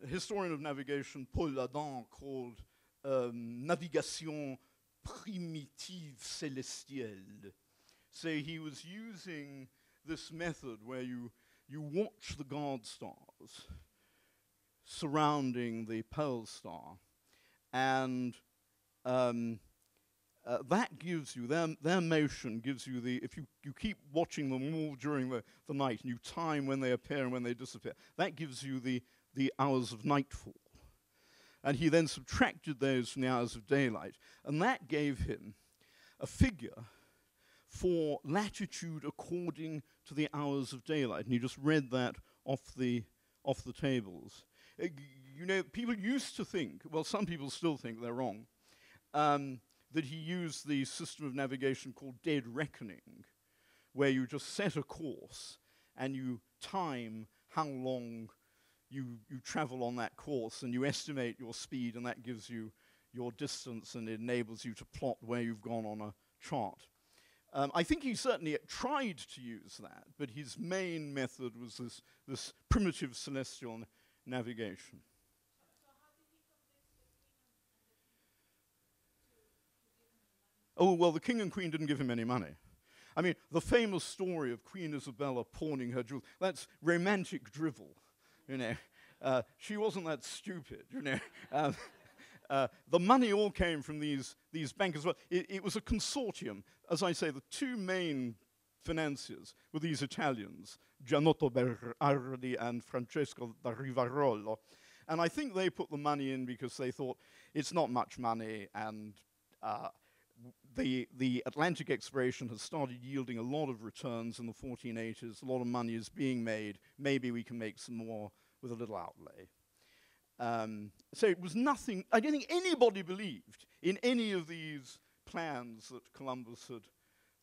S2: historian of navigation, Paul Ladan, called navigation primitive célestielle. So he was using this method where you watch the guard stars surrounding the pole star, and that gives you, their motion gives you if you keep watching them all during the night, and you time when they appear and when they disappear, that gives you the hours of nightfall. And he then subtracted those from the hours of daylight, and that gave him a figure for latitude according to the hours of daylight. And he just read that off the tables. You know, people used to think, well, some people still think they're wrong, that he used the system of navigation called dead reckoning, where you just set a course and you time how long you travel on that course, and you estimate your speed, and that gives you your distance and it enables you to plot where you've gone on a chart. I think he certainly tried to use that, but his main method was this primitive celestial navigation.
S3: So how did he convince the king and the people to give him the money?
S2: Oh, well, the king and queen didn't give him any money. I mean, the famous story of Queen Isabella pawning her jewels, that's romantic drivel, you know. She wasn't that stupid, you know. The money all came from these bankers. Well, it was a consortium. As I say, the two main financiers were these Italians, Gianotto Berardi and Francesco da Rivarolo. And I think they put the money in because they thought it's not much money, and the Atlantic exploration has started yielding a lot of returns in the 1480s. A lot of money is being made. Maybe we can make some more with a little outlay. So it was nothing. I don't think anybody believed in any of these plans that Columbus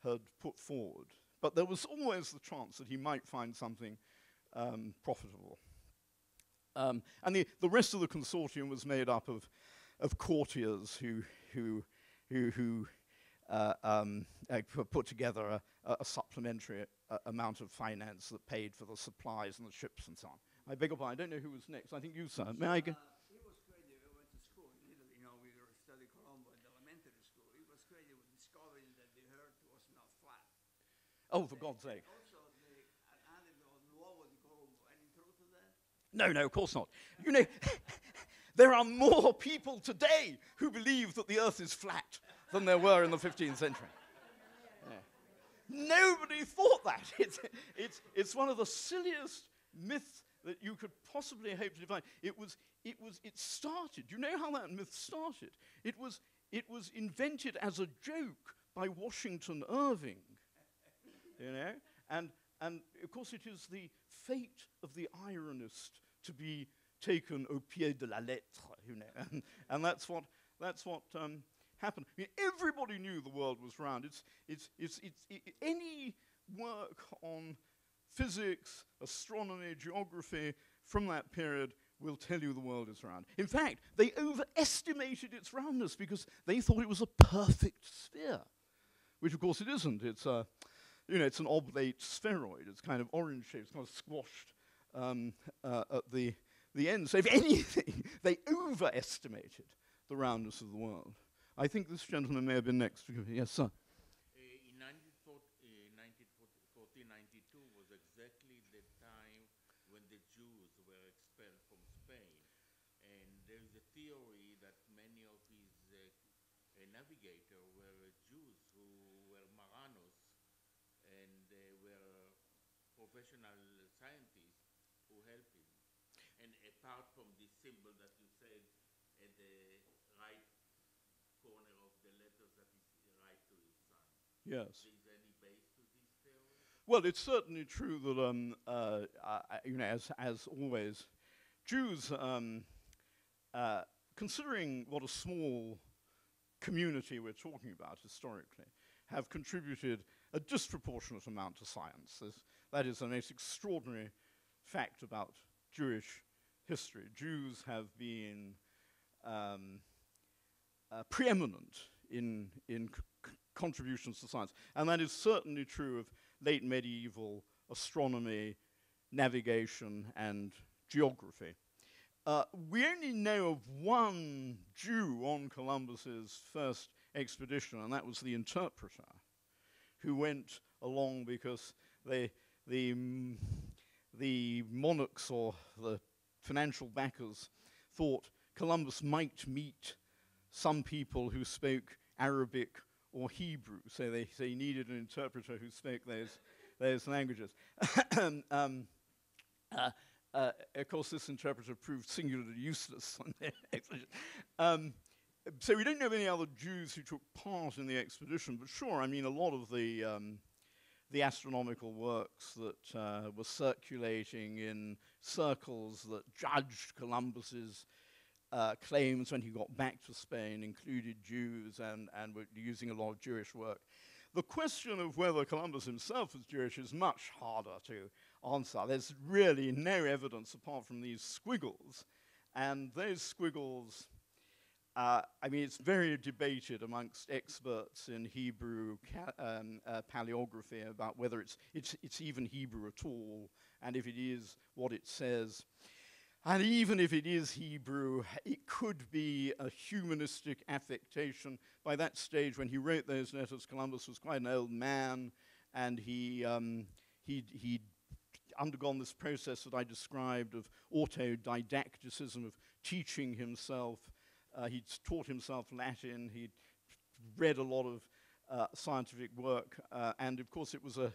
S2: had put forward. But there was always the chance that he might find something profitable. And the rest of the consortium was made up of courtiers who put together a supplementary amount of finance that paid for the supplies and the ships and so on. I beg your pardon, I don't know who was next. I think you, sir. May I go?
S4: It was crazy. We went to school in Italy, you know, we studied Colombo in the elementary school. It was crazy with discovering that the earth was not flat.
S2: Oh, for God's sake.
S4: Also, they added the Nuovo di Colombo. Any truth to that?
S2: No, of course not. You know, there are more people today who believe that the earth is flat than there were in the 15th century. Yeah. Nobody thought that. It's one of the silliest myths that you could possibly hope to define. It started. You know how that myth started? It was invented as a joke by Washington Irving. You know? And of course it is the fate of the ironist to be taken au pied de la lettre, you know. And that's what happened. I mean, everybody knew the world was round. Any work on physics, astronomy, geography from that period will tell you the world is round. In fact, they overestimated its roundness because they thought it was a perfect sphere, which of course it isn't. It's it's an oblate spheroid. It's kind of orange shaped. It's kind of squashed at the end. So if anything, they overestimated the roundness of the world. I think this gentleman may have been next. Yes, sir.
S5: In 1492 was exactly the time when the Jews were expelled from Spain. And there is a theory that many of his navigators were Jews who were Marranos and were professional scientists who helped him. And apart from this symbol that you said at the right corner of the letters that is right to his son.
S2: Yes.
S5: Is there any base to this theory?
S2: Well, it's certainly true that, as always, Jews, considering what a small community we're talking about historically, have contributed a disproportionate amount to science. That is the most extraordinary fact about Jewish history. Jews have been preeminent in contributions to science. And that is certainly true of late medieval astronomy, navigation, and geography. We only know of one Jew on Columbus's first expedition, and that was the interpreter, who went along because the monarchs or the financial backers thought Columbus might meet some people who spoke Arabic or Hebrew, so they needed an interpreter who spoke those languages. Of course, this interpreter proved singularly useless on the expedition. So we don't know of any other Jews who took part in the expedition, but sure, I mean, a lot of the astronomical works that were circulating in circles that judged Columbus's claims when he got back to Spain included Jews and were using a lot of Jewish work. The question of whether Columbus himself was Jewish is much harder to answer. There's really no evidence apart from these squiggles. And those squiggles, I mean, it's very debated amongst experts in Hebrew paleography about whether it's even Hebrew at all, and if it is, what it says. And even if it is Hebrew, it could be a humanistic affectation. By that stage, when he wrote those letters, Columbus was quite an old man, and he'd undergone this process that I described of autodidacticism, of teaching himself. He'd taught himself Latin, he'd read a lot of scientific work, and of course it was a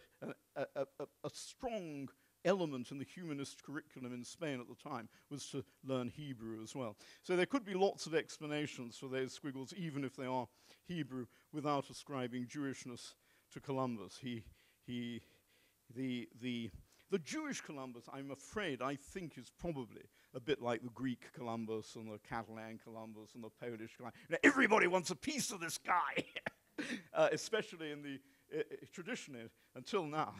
S2: strong element in the humanist curriculum in Spain at the time was to learn Hebrew as well. So there could be lots of explanations for those squiggles, even if they are Hebrew, without ascribing Jewishness to Columbus. The Jewish Columbus, I'm afraid, I think is probably a bit like the Greek Columbus and the Catalan Columbus and the Polish guy. You know, everybody wants a piece of this guy, especially in the traditionally, until now.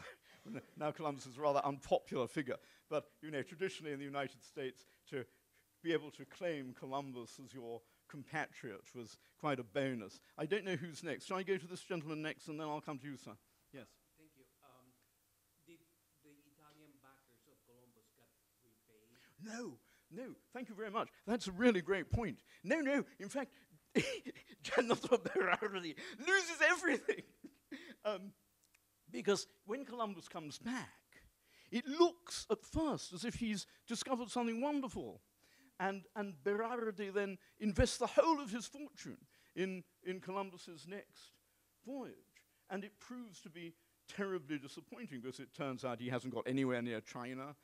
S2: Now Columbus is a rather unpopular figure, but you know, traditionally in the United States, to be able to claim Columbus as your compatriot was quite a bonus. I don't know who's next. Shall I go to this gentleman next, and then I'll come to you, sir? Yes.
S6: Thank you. Did the Italian backers of Columbus get repaid?
S2: No, thank you very much. That's a really great point. No, in fact, Gianotto Berardi loses everything. Because when Columbus comes back, it looks at first as if he's discovered something wonderful. And Berardi then invests the whole of his fortune in Columbus's next voyage. And it proves to be terribly disappointing because it turns out he hasn't got anywhere near China.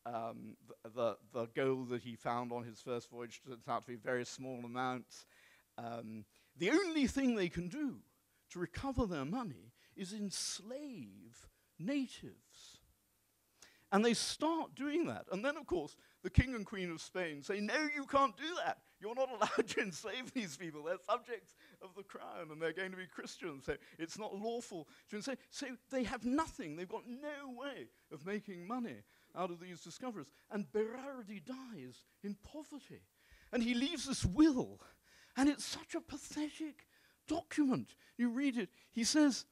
S2: The gold that he found on his first voyage turns out to be very small amounts. The only thing they can do to recover their money is enslave natives. And they start doing that. And then, of course, the king and queen of Spain say, no, you can't do that. You're not allowed to enslave these people. They're subjects of the crown, and they're going to be Christians, so it's not lawful to enslave. So they have nothing. They've got no way of making money out of these discoveries. And Berardi dies in poverty. And he leaves this will. And it's such a pathetic document. You read it. He says,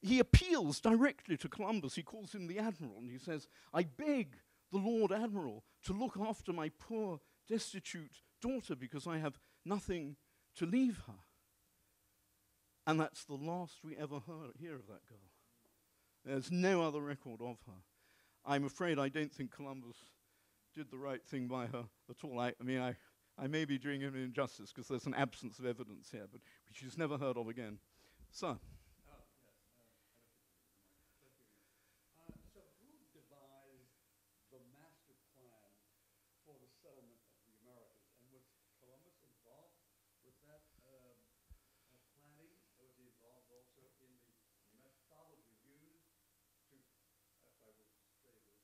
S2: he appeals directly to Columbus. He calls him the Admiral, and he says, I beg the Lord Admiral to look after my poor, destitute daughter because I have nothing to leave her. And that's the last we ever hear of that girl. There's no other record of her. I'm afraid I don't think Columbus did the right thing by her at all. I may be doing him an injustice because there's an absence of evidence here, but she's never heard of again. Sir.
S7: So who devised the master plan for the settlement of the Americas? And was Columbus involved with that planning? Or was he involved also in the methodology used to, if I would say this,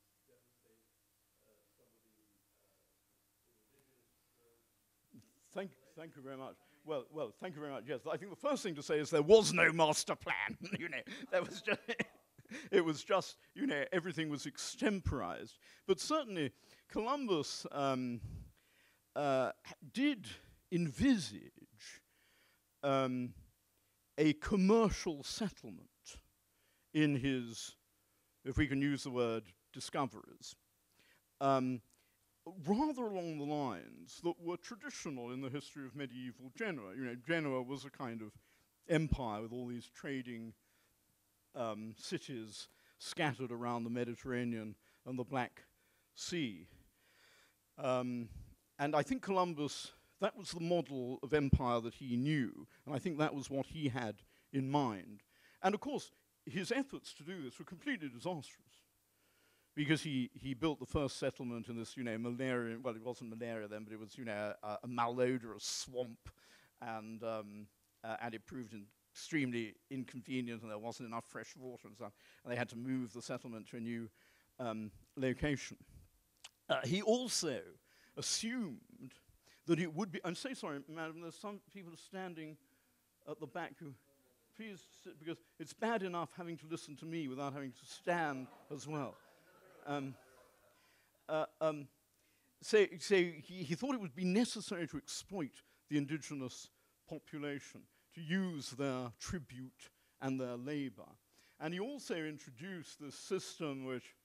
S7: devastate some of the indigenous...
S2: Thank you very much. Well, thank you very much. Yes, I think the first thing to say is there was no master plan. You know, there was just... It was just, you know, everything was extemporized. But certainly, Columbus did envisage a commercial settlement in his, if we can use the word, discoveries, rather along the lines that were traditional in the history of medieval Genoa. You know, Genoa was a kind of empire with all these trading cities scattered around the Mediterranean and the Black Sea. And I think Columbus, that was the model of empire that he knew, and I think that was what he had in mind. And of course, his efforts to do this were completely disastrous, because he built the first settlement in this, you know, malaria, well, it wasn't malaria then, but it was, you know, a malodorous swamp, and it proved extremely inconvenient, and there wasn't enough fresh water and stuff, and they had to move the settlement to a new location. He also assumed that it would be, I'm so sorry, madam, there's some people standing at the back who, please sit, because it's bad enough having to listen to me without having to stand as well. So he thought it would be necessary to exploit the indigenous population, to use their tribute and their labor. And he also introduced this system which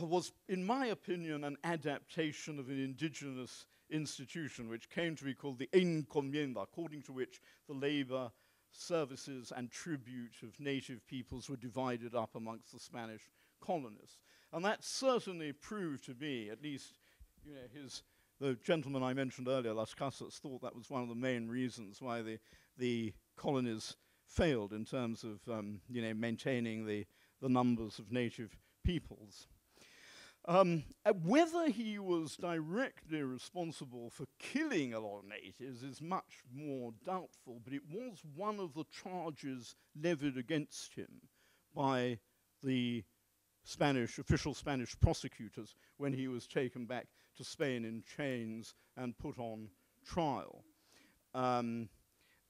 S2: was, in my opinion, an adaptation of an indigenous institution which came to be called the encomienda, according to which the labor, services, and tribute of native peoples were divided up amongst the Spanish colonists. And that certainly proved to be, at least, the gentleman I mentioned earlier, Las Casas, thought that was one of the main reasons why the colonies failed in terms of maintaining the numbers of native peoples. Whether he was directly responsible for killing a lot of natives is much more doubtful, but it was one of the charges levied against him by the official Spanish prosecutors when he was taken back to Spain in chains and put on trial. And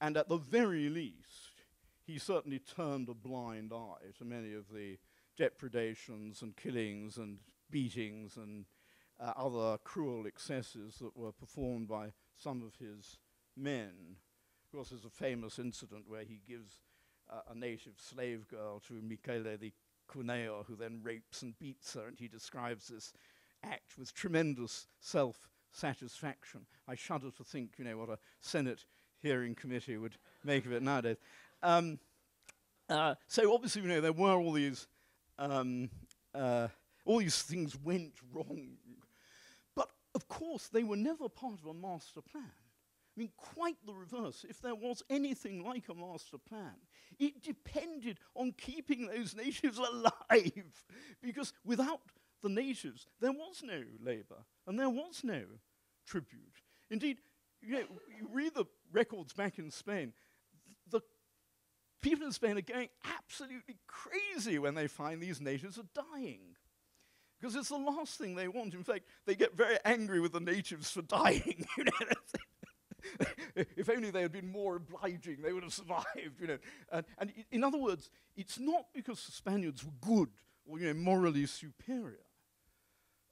S2: at the very least, he certainly turned a blind eye to many of the depredations and killings and beatings and other cruel excesses that were performed by some of his men. Of course, there's a famous incident where he gives a native slave girl to Michele di Cuneo, who then rapes and beats her, and he describes this act with tremendous self-satisfaction. I shudder to think, what a Senate hearing committee would make of it nowadays. So obviously, there were all these things went wrong. But of course, they were never part of a master plan. I mean, quite the reverse. If there was anything like a master plan, it depended on keeping those natives alive. Because without the natives, there was no labor, and there was no tribute. Indeed, you read the records back in Spain, the people in Spain are going absolutely crazy when they find these natives are dying. Because it's the last thing they want. In fact, they get very angry with the natives for dying. If only they had been more obliging, they would have survived. And in other words, it's not because the Spaniards were good or morally superior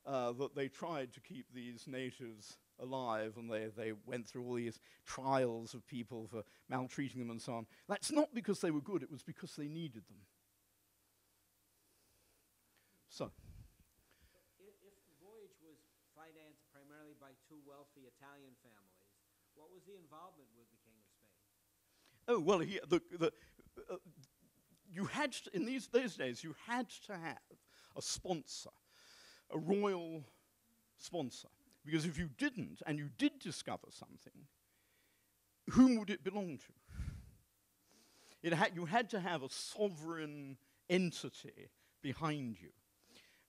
S2: that they tried to keep these natives alive, and they went through all these trials of people for maltreating them and so on. That's not because they were good, it was because they needed them. So.
S6: If the voyage was financed primarily by two wealthy Italian families, what was the involvement with the King of Spain?
S2: Oh, well, you had to, in those days, you had to have a sponsor, a royal sponsor. Because if you didn't, and you did discover something, whom would it belong to? You had to have a sovereign entity behind you.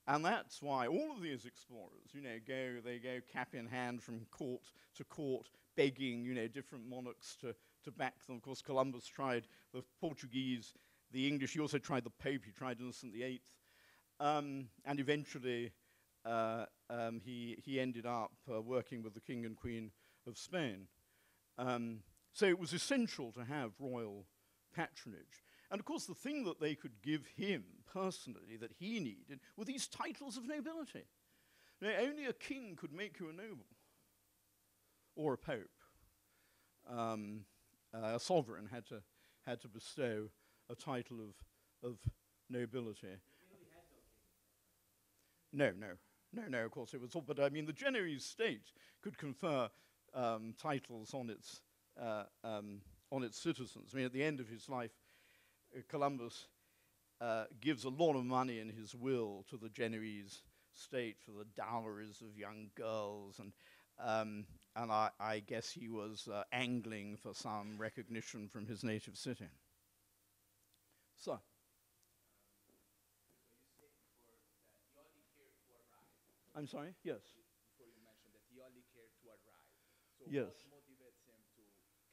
S2: And that's why all of these explorers, they go cap in hand from court to court, begging, different monarchs to back them. Of course, Columbus tried the Portuguese, the English. He also tried the Pope. He tried Innocent VIII. And eventually, he ended up working with the King and Queen of Spain. So it was essential to have royal patronage. And of course, the thing that they could give him personally that he needed were these titles of nobility. Only a king could make you a noble, or a pope. A sovereign had to bestow a title of nobility. No, of course it was all, but I mean the Genoese state could confer titles on its citizens. I mean, at the end of his life, Columbus gives a lot of money in his will to the Genoese state for the dowries of young girls, and I guess he was angling for some recognition from his native city. So. I'm sorry? Yes.
S8: Before you mentioned that he only cared to arrive. So
S2: yes.
S8: What motivates him to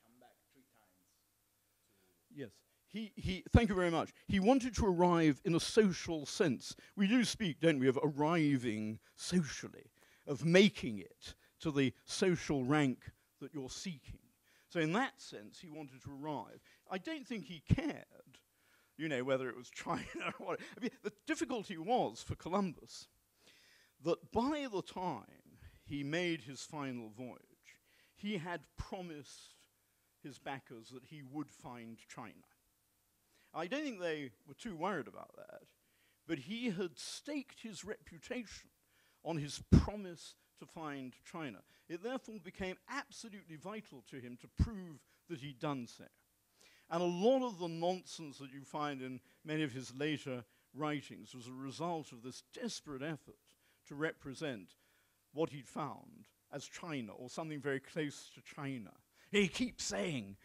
S8: come back 3 times?
S2: Yes. Thank you very much. He wanted to arrive in a social sense. We do speak, don't we, of arriving socially, of making it to the social rank that you're seeking. So in that sense, he wanted to arrive. I don't think he cared, whether it was China or what. I mean, the difficulty was for Columbus that by the time he made his final voyage, he had promised his backers that he would find China. I don't think they were too worried about that, but he had staked his reputation on his promise to find China. It therefore became absolutely vital to him to prove that he'd done so. And a lot of the nonsense that you find in many of his later writings was a result of this desperate effort to represent what he'd found as China, or something very close to China. He keeps saying,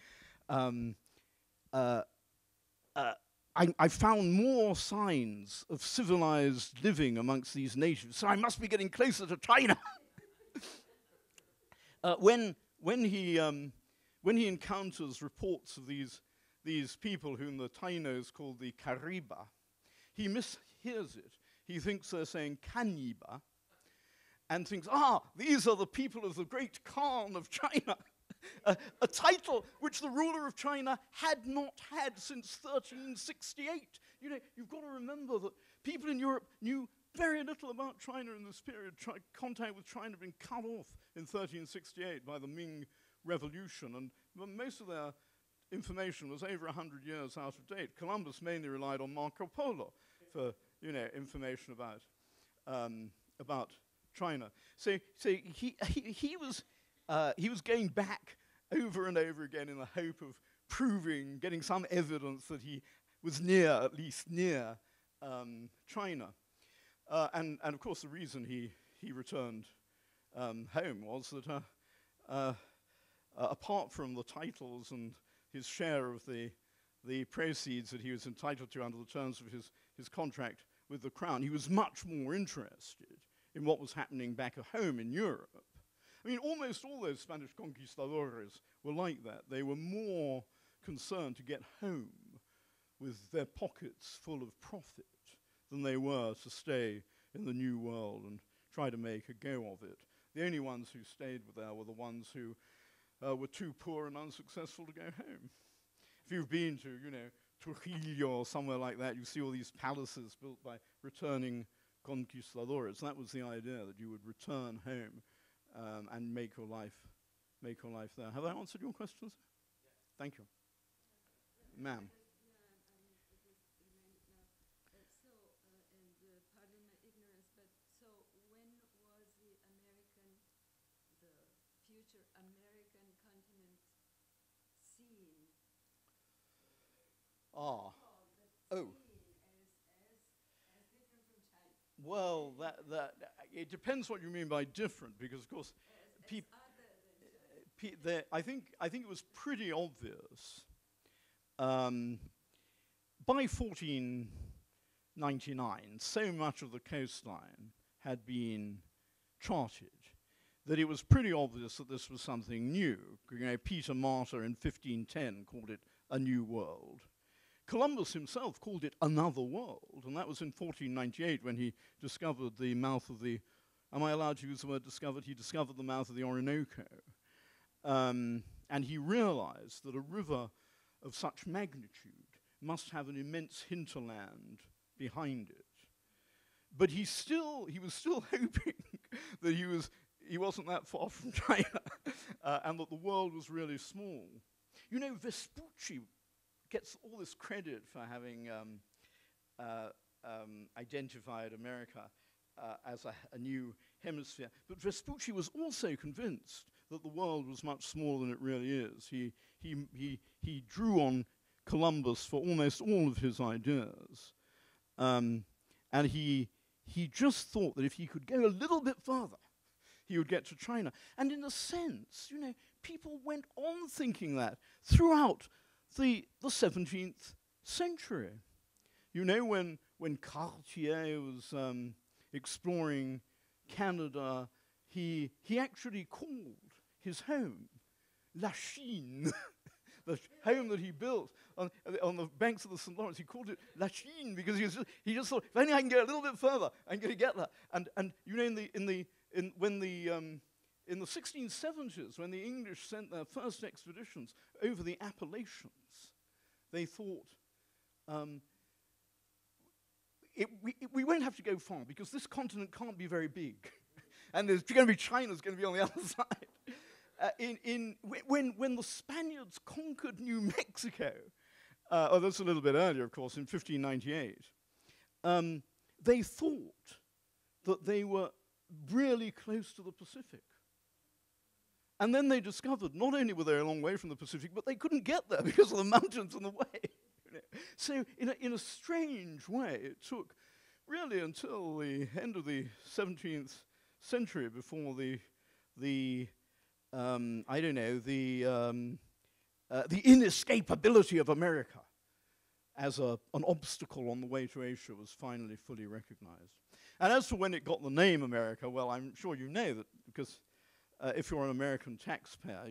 S2: I found more signs of civilized living amongst these natives, so I must be getting closer to China. When he encounters reports of these people whom the Tainos call the Kariba, he mishears it. He thinks they're saying Kaniba, and thinks, these are the people of the great Khan of China, a title which the ruler of China had not had since 1368. You know, you've got to remember that people in Europe knew very little about China in this period. Contact with China had been cut off in 1368 by the Ming Revolution, and most of their information was over 100 years out of date. Columbus mainly relied on Marco Polo for, information about China. So he was going back over and over again in the hope of proving, getting some evidence that he was at least near China. And of course the reason he returned home was that apart from the titles and his share of the proceeds that he was entitled to under the terms of his contract with the crown, he was much more interested in what was happening back at home in Europe. I mean, almost all those Spanish conquistadores were like that. They were more concerned to get home with their pockets full of profit than they were to stay in the New World and try to make a go of it. The only ones who stayed there were the ones who were too poor and unsuccessful to go home. If you've been to, Trujillo or somewhere like that, you see all these palaces built by returning conquistadores. That was the idea, that you would return home and make your life there. Have I answered your questions? Yes. Thank you. Ma'am.
S9: Pardon my ignorance, but so when was the future American continent seen?
S2: Oh.
S9: As different from China.
S2: Well, it depends what you mean by different, because of course, I think it was pretty obvious. By 1499, so much of the coastline had been charted that it was pretty obvious that this was something new. Peter Martyr in 1510 called it a new world. Columbus himself called it another world, and that was in 1498 when he discovered the mouth of the, am I allowed to use the word discovered? He discovered the mouth of the Orinoco. And he realized that a river of such magnitude must have an immense hinterland behind it. But he was still hoping that he wasn't that far from China, and that the world was really small. Vespucci gets all this credit for having identified America as a new hemisphere. But Vespucci was also convinced that the world was much smaller than it really is. He drew on Columbus for almost all of his ideas. And he just thought that if he could go a little bit further, he would get to China. And in a sense, people went on thinking that throughout the 17th century. When Cartier was exploring Canada, he actually called his home La Chine, the home that he built on the banks of the St. Lawrence. He called it La Chine because he just thought, if only I can go a little bit further, I'm going to get there. And in the 1670s, when the English sent their first expeditions over the Appalachians, they thought, we won't have to go far because this continent can't be very big. And there's going to be China's going to be on the other side. When the Spaniards conquered New Mexico, that's a little bit earlier, of course, in 1598, they thought that they were really close to the Pacific. And then they discovered not only were they a long way from the Pacific, but they couldn't get there because of the mountains in the way. So in a strange way, it took really until the end of the 17th century before the inescapability of America as an obstacle on the way to Asia was finally fully recognized. And as for when it got the name America, well, I'm sure you know that because if you're an American taxpayer,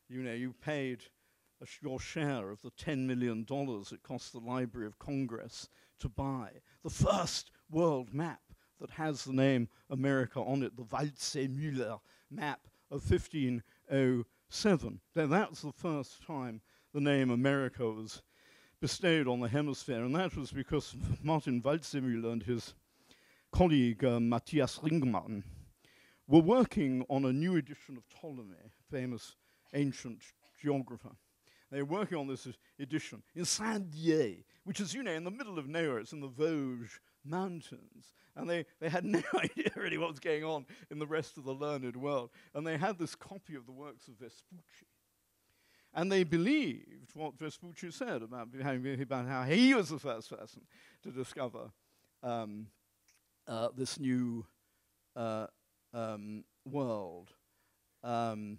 S2: you paid your share of the $10 million it cost the Library of Congress to buy the first world map that has the name America on it, the Waldseemüller map of 1507. Now, that's the first time the name America was bestowed on the hemisphere, and that was because Martin Waldseemüller and his colleague Matthias Ringmann were working on a new edition of Ptolemy, famous ancient geographer. They were working on this edition in Saint-Dié, which is, in the middle of nowhere. It's in the Vosges Mountains. And they had no idea really what was going on in the rest of the learned world. And they had this copy of the works of Vespucci. And they believed what Vespucci said about how he was the first person to discover this new world. And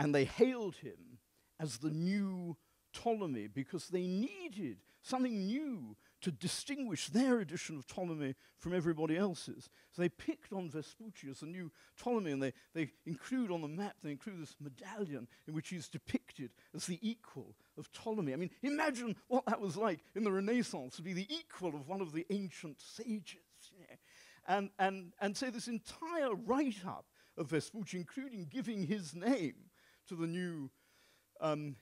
S2: they hailed him as the new Ptolemy because they needed something new to distinguish their edition of Ptolemy from everybody else's. So they picked on Vespucci as the new Ptolemy, and they include on the map, they include this medallion in which he's depicted as the equal of Ptolemy. I mean, imagine what that was like in the Renaissance, to be the equal of one of the ancient sages. And so this entire write-up of Vespucci, including giving his name to the new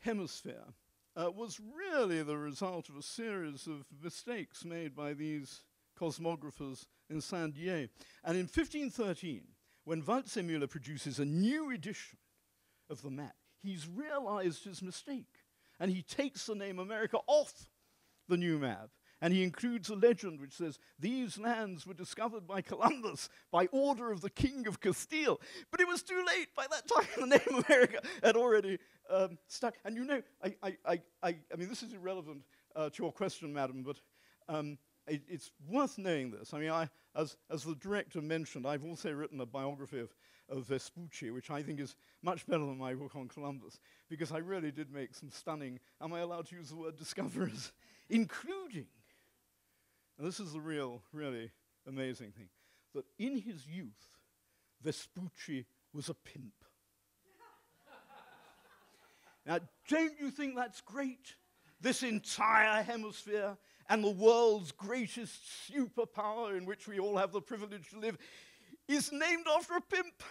S2: hemisphere, was really the result of a series of mistakes made by these cosmographers in Saint-Dié. And in 1513, when Waldseemüller produces a new edition of the map, he's realized his mistake, and he takes the name America off the new map. And he includes a legend which says, these lands were discovered by Columbus by order of the King of Castile. But it was too late. By that time, the name America had already stuck. And I mean, this is irrelevant to your question, madam, but it's worth knowing this. I mean, as the director mentioned, I've also written a biography of Vespucci, which I think is much better than my book on Columbus, because I really did make some stunning, am I allowed to use the word discoverers, including, and this is the really amazing thing, that in his youth, Vespucci was a pimp. Now, don't you think that's great? This entire hemisphere and the world's greatest superpower in which we all have the privilege to live is named after a pimp.